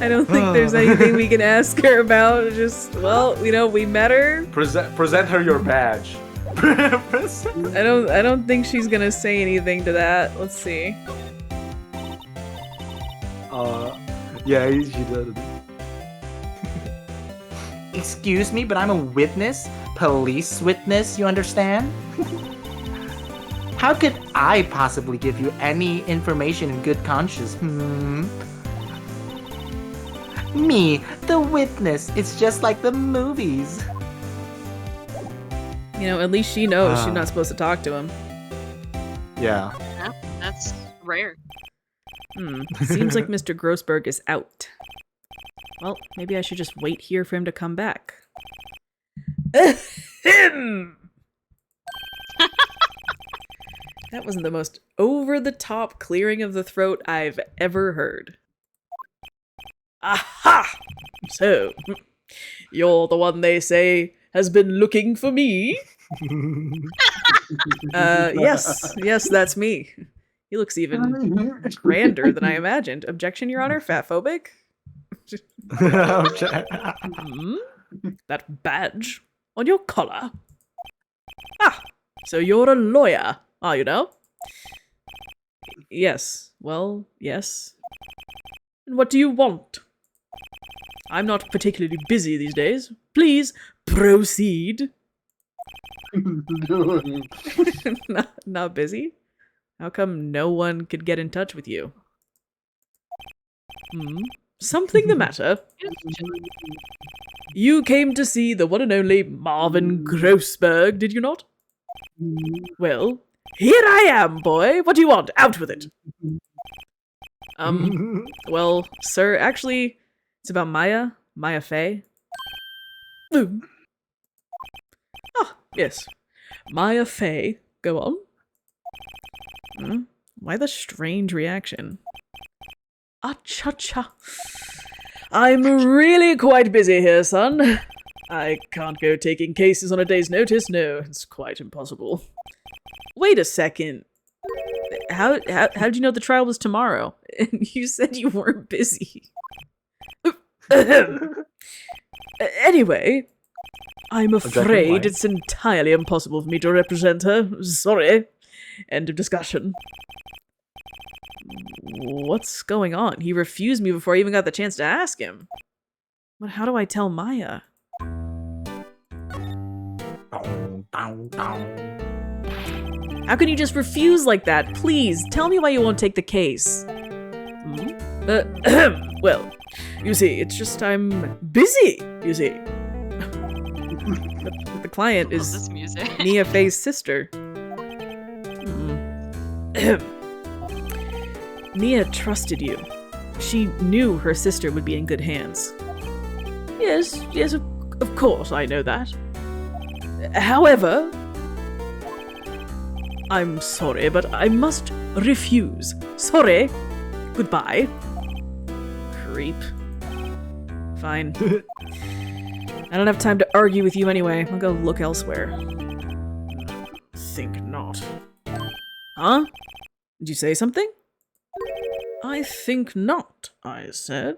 I don't think there's anything we can ask her about. Just, well, we met her. Present her your badge. I don't think she's gonna say anything to that. Let's see. Yeah, she did. Excuse me, but I'm a witness? Police witness, you understand? How could I possibly give you any information in good conscience, hmm? Me, the witness, it's just like the movies. At least she knows she's not supposed to talk to him. Yeah. Yeah, that's rare. Seems like Mr. Grossberg is out. Well, maybe I should just wait here for him to come back. Ahem! That wasn't the most over-the-top clearing of the throat I've ever heard. Aha! So, you're the one they say has been looking for me? Yes, that's me. He looks even grander than I imagined. Objection, Your Honor? Fat phobic? That badge on your collar. Ah, so you're a lawyer, are you now? Yes. Well, yes. And what do you want? I'm not particularly busy these days. Please proceed. Not busy? How come no one could get in touch with you? Something the matter? You came to see the one and only Marvin Grossberg, did you not? Well, here I am, boy. What do you want? Out with it. Well, sir, actually, it's about Maya Fey. Ah, yes. Maya Fey. Go on. Why the strange reaction? Cha-cha. I'm really quite busy here, son. I can't go taking cases on a day's notice. No, it's quite impossible. Wait a second. How did you know the trial was tomorrow? You said you weren't busy. Anyway, I'm afraid it's entirely impossible for me to represent her. Sorry. End of discussion. What's going on? He refused me before I even got the chance to ask him. But how do I tell Maya? How can you just refuse like that? Please, tell me why you won't take the case. Well, you see, it's just I'm busy, you see. The client is This music. Mia Fey's sister. Mia trusted you. She knew her sister would be in good hands. Yes, of course I know that. However, I'm sorry, but I must refuse. Sorry. Goodbye. Creep. Fine. I don't have time to argue with you anyway. I'll go look elsewhere. Think not. Huh? Did you say something? I think not, I said.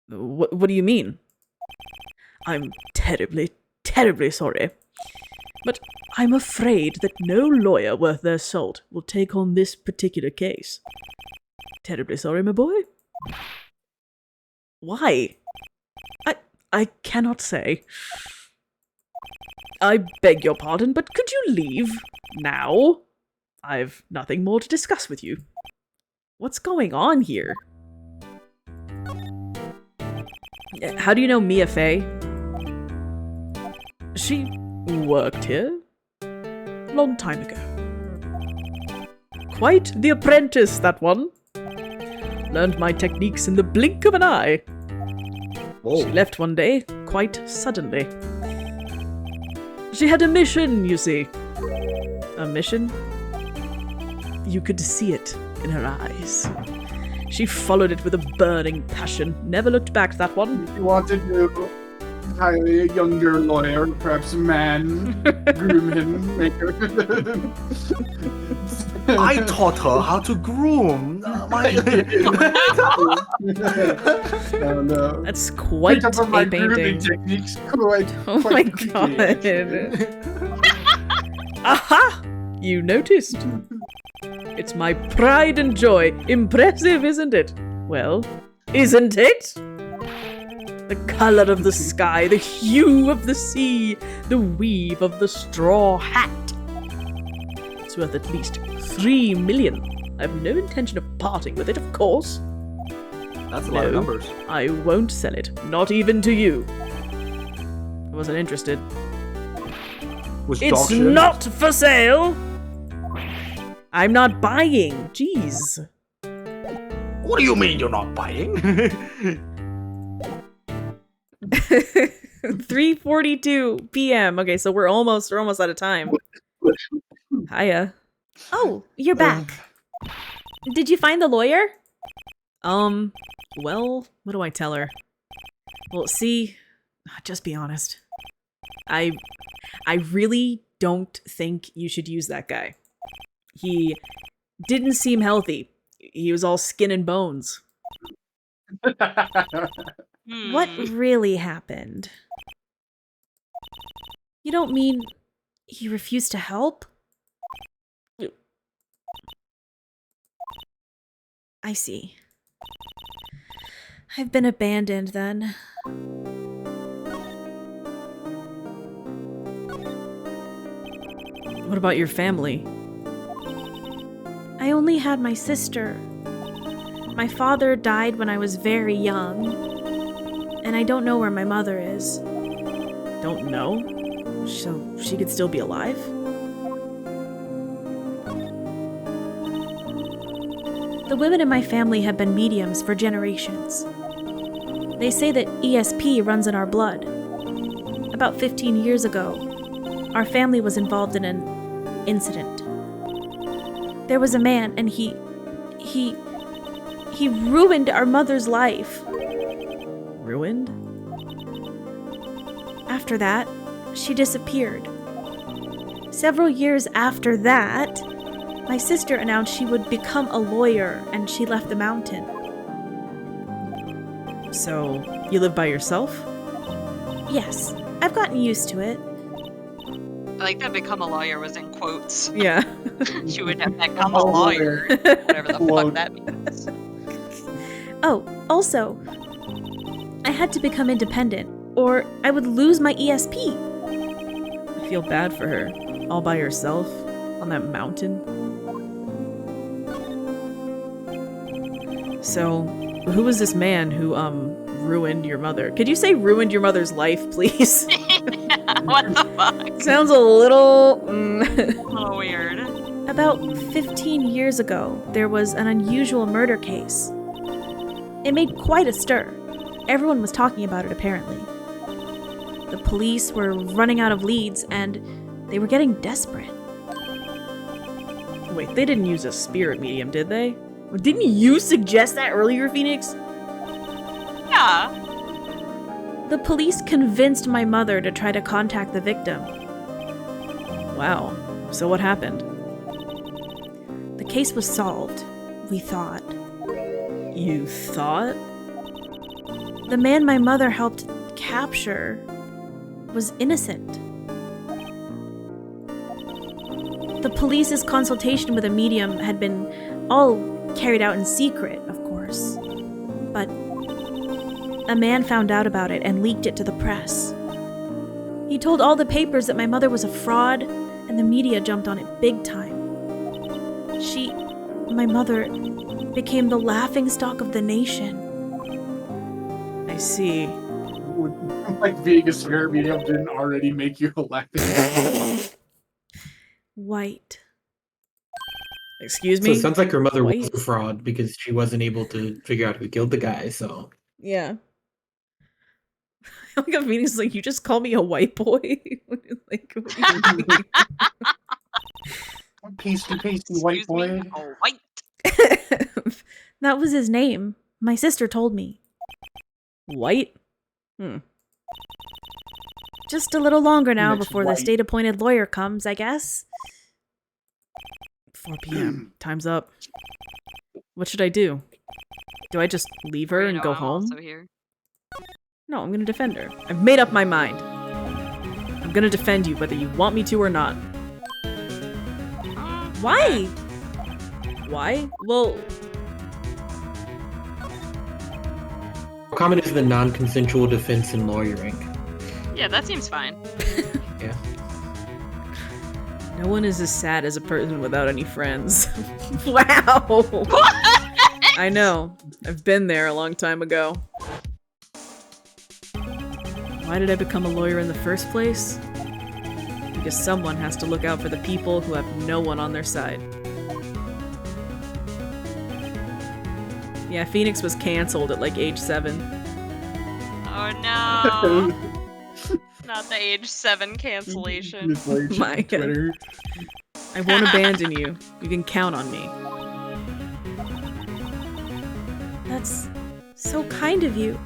What do you mean? I'm terribly, terribly sorry. But I'm afraid that no lawyer worth their salt will take on this particular case. Terribly sorry, my boy. Why? I cannot say. I beg your pardon, but could you leave now? I've nothing more to discuss with you. What's going on here? How do you know Mia Fey? She worked here long time ago. Quite the apprentice, that one. Learned my techniques in the blink of an eye. Whoa. She left one day, quite suddenly. She had a mission, you see. A mission? You could see it in her eyes. She followed it with a burning passion, never looked back, that one. You wanted to hire a younger lawyer, perhaps a man, groom him, make her. I taught her how to groom. No. That's quite Picked up on my a grooming painting. techniques quite Oh my quickly. god. Aha! You noticed. It's my pride and joy. Impressive, isn't it? Well, isn't it? The color of the sky, the hue of the sea, the weave of the straw hat. It's worth at least 3 million. I have no intention of parting with it, of course. That's a lot of No. numbers. I won't sell it, not even to you. I wasn't interested. Was It's dog shit? not for sale! I'm not buying. Jeez. What do you mean you're not buying? 3:42 p.m. Okay, so we're almost out of time. Hiya. Oh, you're back. Did you find the lawyer? Well, what do I tell her? Well, see, just be honest. I really don't think you should use that guy. He didn't seem healthy. He was all skin and bones. What really happened? You don't mean he refused to help? I see. I've been abandoned then. What about your family? I only had my sister. My father died when I was very young. And I don't know where my mother is. Don't know? So she could still be alive? The women in my family have been mediums for generations. They say that ESP runs in our blood. About 15 years ago, our family was involved in an incident. There was a man and he ruined our mother's life. Ruined? After that, she disappeared. Several years after that, my sister announced she would become a lawyer and she left the mountain. So, you live by yourself? Yes, I've gotten used to it. I like that become a lawyer was in quotes. Yeah. She would have become a lawyer. Whatever the fuck that means. Oh, also, I had to become independent, or I would lose my ESP. I feel bad for her. All by herself? On that mountain? So, who was this man who, ruined your mother? Could you say ruined your mother's life, please? What the fuck? Sounds a little... A little weird. About 15 years ago, there was an unusual murder case. It made quite a stir. Everyone was talking about it, apparently. The police were running out of leads, and they were getting desperate. Wait, they didn't use a spirit medium, did they? Didn't you suggest that earlier, Phoenix? Yeah. The police convinced my mother to try to contact the victim. Wow. So what happened? The case was solved, we thought. You thought? The man my mother helped capture was innocent. The police's consultation with a medium had been all carried out in secret, of course. But a man found out about it and leaked it to the press. He told all the papers that my mother was a fraud, and the media jumped on it big time. My mother, became the laughingstock of the nation. I see. Like being a spirit medium didn't already make you laugh. White. Excuse So me? it sounds like her mother was White? a fraud because she wasn't able to figure out who killed the guy, so... Yeah. Like a Phoenix, like, you just call me a white boy? Like, what do you mean? Pasty white Excuse boy. me? Oh, white. That was his name. My sister told me. White? Just a little longer now Next before the white. state-appointed lawyer comes, I guess. 4 p.m. Time's up. What should I do? Do I just leave her and go I'm home? also here. No, I'm gonna defend her. I've made up my mind. I'm gonna defend you whether you want me to or not. Why? Why? Well, How common is the non-consensual defense in lawyering? Yeah, that seems fine. Yeah. no one is as sad as a person without any friends. Wow! I know. I've been there a long time ago. Why did I become a lawyer in the first place? Because someone has to look out for the people who have no one on their side. Yeah, Phoenix was canceled at like age 7. Oh no! Not the age 7 cancellation. Just like My God. Twitter. I won't abandon you. You can count on me. That's so kind of you.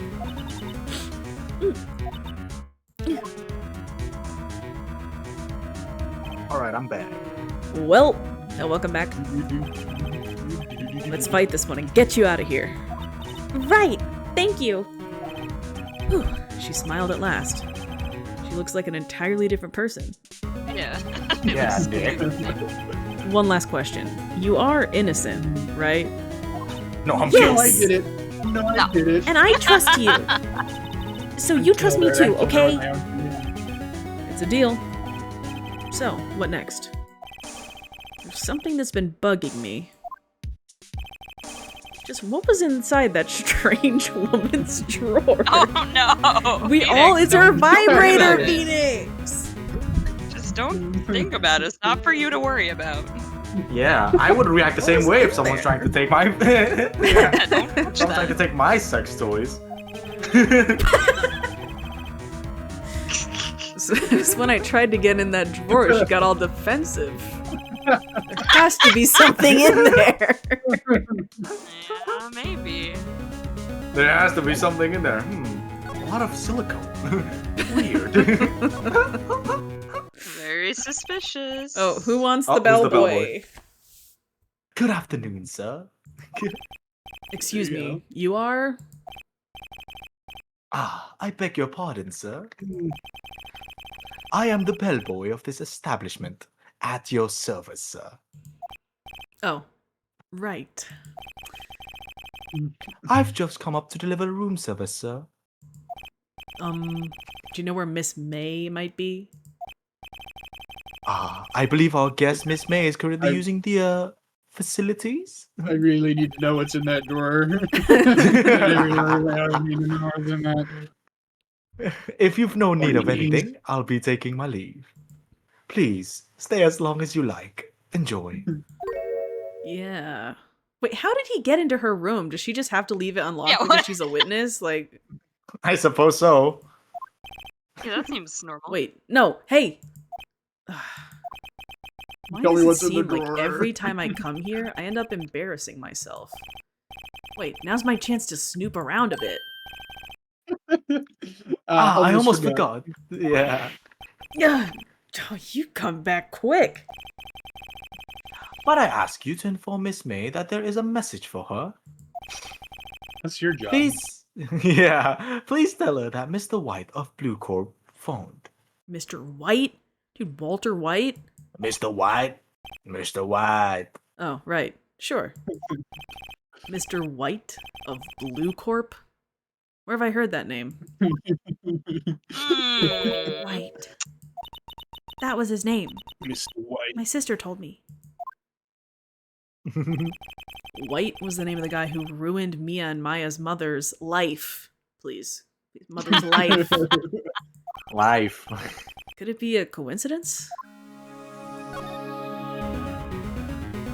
Alright, I'm back. Well, welcome back. Let's fight this one and get you out of here. Right. Thank you. Whew, she smiled at last. She looks like an entirely different person. Yeah. Yeah, Nick. One last question. You are innocent, right? No, I'm No, Yes. I did it. No, I did it. And I trust you. So you trust me too, okay? It's a deal. So, what next? There's something that's been bugging me. Just what was inside that strange woman's drawer? Oh no! We Phoenix, all, it's her don't vibrator, think about it. Phoenix! Just don't think about it. It's not for you to worry about. Yeah, I would react the same way if someone's trying to take my. Yeah. Don't touch Someone's trying to that. take my sex toys. So when I tried to get in that drawer, she got all defensive. There has to be something in there. Yeah, maybe. There has to be something in there. A lot of silicone. Weird. Very suspicious. Oh, who wants Oh, the who's bellboy? the bellboy? Good afternoon, sir. Excuse There you me, go. you are? Ah, I beg your pardon, sir. I am the bellboy of this establishment. At your service, sir. Oh, right. I've just come up to deliver room service, sir. Do you know where Miss May might be? Ah, I believe our guest, Miss May, is currently I- using the, facilities? I really need to know what's in that drawer. I need to know what's in that. If you've no need of Please. anything, I'll be taking my leave. Please, stay as long as you like. Enjoy. Yeah. Wait, how did he get into her room? Does she just have to leave it unlocked Yeah, because what? she's a witness? Like, I suppose so. Yeah, that seems normal. wait, no, hey. Why Tell does me it what's in the seem like drawer. every time I come here, I end up embarrassing myself? Wait, now's my chance to snoop around a bit. I almost forgot. Yeah. Yeah. Oh, you come back quick. But I ask you to inform Miss May that there is a message for her. That's your job. Please. Yeah. Please tell her that Mr. White of Blue Corp phoned. Mr. White? Dude, Walter White? Mr. White. Mr. White. Oh, right. Sure. Mr. White of Blue Corp? Where have I heard that name? Hmm. White. That was his name. Mr. White. My sister told me. White was the name of the guy who ruined Mia and Maya's mother's life. Please. Mother's life. Life. Could it be a coincidence?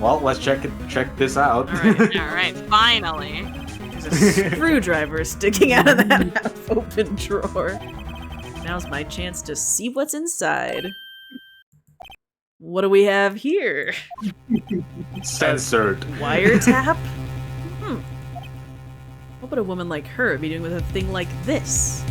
Well, let's check this out. Alright, finally. There's a screwdriver sticking out of that half-open drawer. Now's my chance to see what's inside. What do we have here? Censored. Wiretap? What would a woman like her be doing with a thing like this?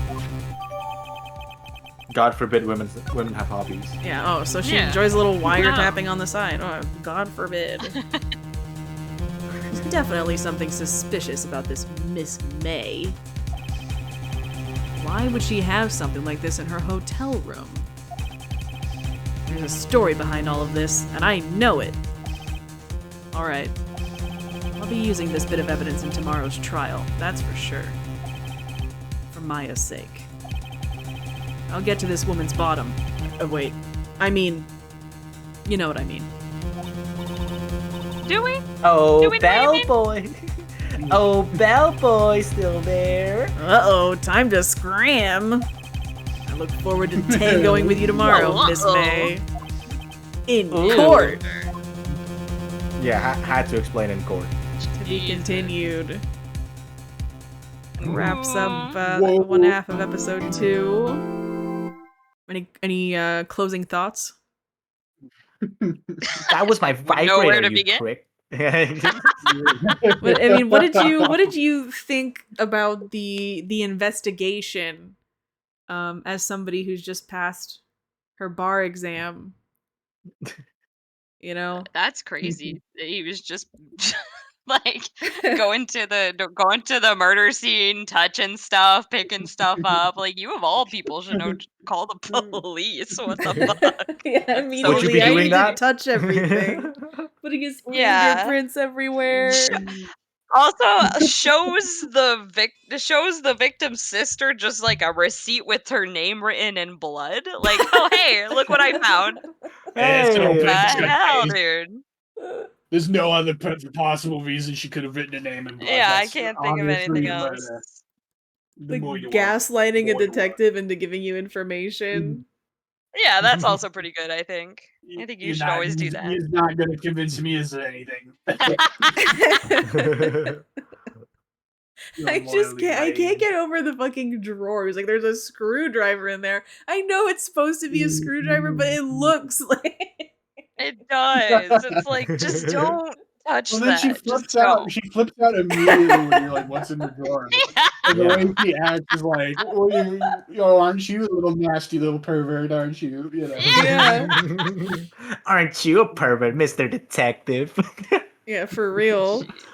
God forbid women have hobbies. Yeah, oh, so she Yeah. enjoys a little wiretapping on the side. Oh, God forbid. There's definitely something suspicious about this Miss May. Why would she have something like this in her hotel room? There's a story behind all of this, and I know it. Alright. I'll be using this bit of evidence in tomorrow's trial, that's for sure. For Maya's sake. I'll get to this woman's bottom. Oh, wait. I mean... You know what I mean. Do we? Oh, Do we know what you bellboy. Oh, bellboy still there. Uh-oh, time to scram! I look forward to tangoing with you tomorrow, Miss May. In Ooh. court! Yeah, had to explain in court. To be continued. Wraps up Whoa. the one half of episode 2. Any closing thoughts? That was my vibrator, Nowhere to you begin? prick. But, I mean, what did you think about the investigation? As somebody who's just passed her bar exam, you know. That's crazy. He was just like going to the murder scene, touching stuff, picking stuff up. Like, you of all people should know to call the police. What the fuck? Yeah, immediately Would you be I doing need that? to touch everything. Putting his Yeah. fingerprints everywhere. Also, shows the victim's sister just like a receipt with her name written in blood. Like, oh hey, look what I found. It's an open The shut hell, case. dude. There's no other possible reason she could have written a name in blood. Yeah, I That's can't think of obviously anything murder. else. The Like more you want, gaslighting the a more you want. detective into giving you information. Yeah, that's also pretty good, I think. I think you should always do that. He's not going to convince me as anything. I just can't. I can't get over the fucking drawers. Like, there's a screwdriver in there. I know it's supposed to be a screwdriver, but it looks like. It does. It's like, just don't touch Well, then that. she Just flips don't. out. She flips out immediately when you're like, "What's in the drawer?" And the way she acts is like, "Oh, aren't you a little nasty little pervert? Aren't you?" You know. Yeah. Aren't you a pervert, Mr. Detective? Yeah, for real. Jesus.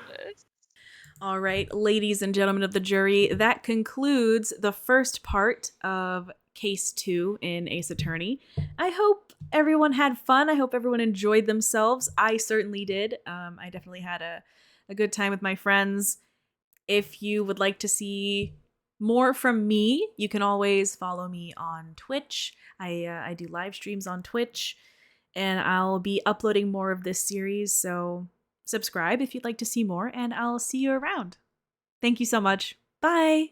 All right, ladies and gentlemen of the jury, that concludes the first part of Case 2 in Ace Attorney. I hope everyone had fun. I hope everyone enjoyed themselves. I certainly did. I definitely had a good time with my friends. If you would like to see more from me, you can always follow me on Twitch. I do live streams on Twitch, and I'll be uploading more of this series, so subscribe if you'd like to see more, and I'll see you around. Thank you so much. Bye!